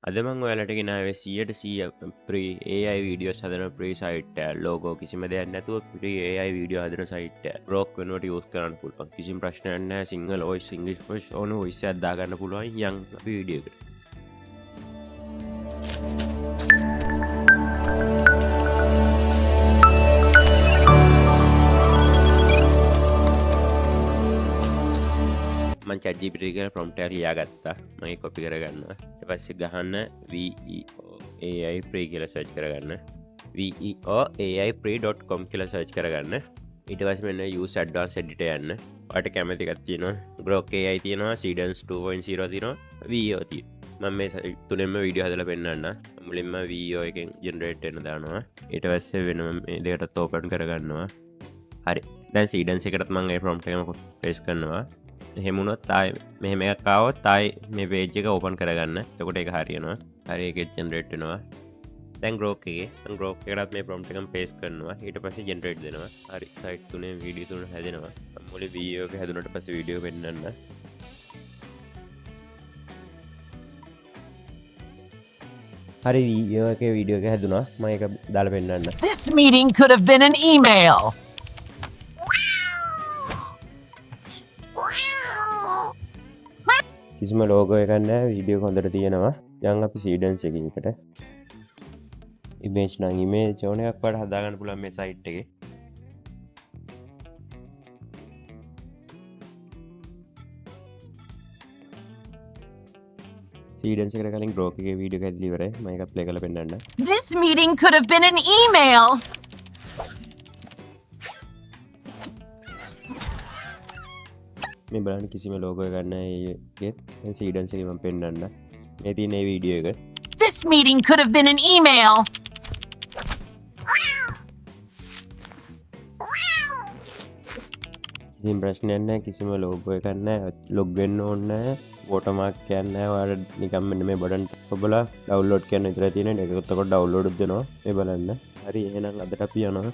අද මං ඔයාලට ගෙනාවේ 100% free AI videos හදන free site එක logo කිසිම දෙයක් නැතුව free AI video හදන site එක Grok වෙනුවට use කරන්න පුළුවන්. කිසිම ප්‍රශ්නයක් නැහැ. සිංහල voice English voice ඕන voice එකක් දාගන්න පුළුවන් යන් අපි වීඩියෝ එකට. මං ChatGPT එකේ prompt එක ලියාගත්තා. මම ඒක copy කරගන්නවා. ඊට පස්සේ ගහන්න VEO AI free කියලා search කරගන්න. veoai.com කියලා search කරගන්න. ඊට පස්සේ මෙන්න use advanced editor යන්න. ඔයාලට කැමති එකක් තියෙනවා. Grok AI තියෙනවා, Seedance 2.0 තියෙනවා, VEO තියෙනවා. මම මේ තුනෙන්ම වීඩියෝ හදලා පෙන්නන්න. මුලින්ම VEO එකෙන් generate වෙන දානවා. ඊට පස්සේ වෙනම මේ දෙකටත් open කරගන්නවා. හරි. දැන් Seedance එකටත් මම ඒ prompt එකම paste කරනවා. එහෙමුණොත් තායි මෙහෙම එකක් ආවොත් තායි මේ page එක open කරගන්න. එතකොට ඒක හරියනවා. හරි ඒකෙත් generate වෙනවා. දැන් Grok එකේ මම Grok එකටත් මේ prompt එකම paste කරනවා. ඊට පස්සේ generate දෙනවා. හරි site තුනේ video තුන හැදෙනවා. මම මුලින් video එක හැදුනට පස්සේ video පෙන්නන්න. හරි video එකේ video එක හැදුනා. මම ඒක දාලා පෙන්නන්න. This meeting could have been an email. කිසිම logo එකක් නැහැ. video එක හොඳට තියෙනවා. යන් අපි Seedance එකකට image නම් image ඕන එකක් වඩා හදාගන්න පුළුවන් මේ site එකේ. Seedance එකට කලින් Grok එකේ video එක ඇදලා ඉවරයි. මම ඒක play කරලා පෙන්නන්න. This meeting could have been an email. මේ බලන්න කිසිම logo එකක් නැහැ ඒකේ. දැන් Seedance එකේ මම පෙන්නන්න. මේ තියෙන මේ video එක. This meeting could have been an email. කිසිම ප්‍රශ්නයක් නැහැ. කිසිම logo එකක් නැහැ. log වෙන්න ඕනේ නැහැ. watermark එකක් නැහැ. ඔයාලා නිකන් මෙන්න මේ බටන් ඔබලා download කරන්න විතරයි තියෙන්නේ. ඒක එතකොට download දෙනවා. මේ බලන්න. හරි එහෙනම් අදට අපි යනවා.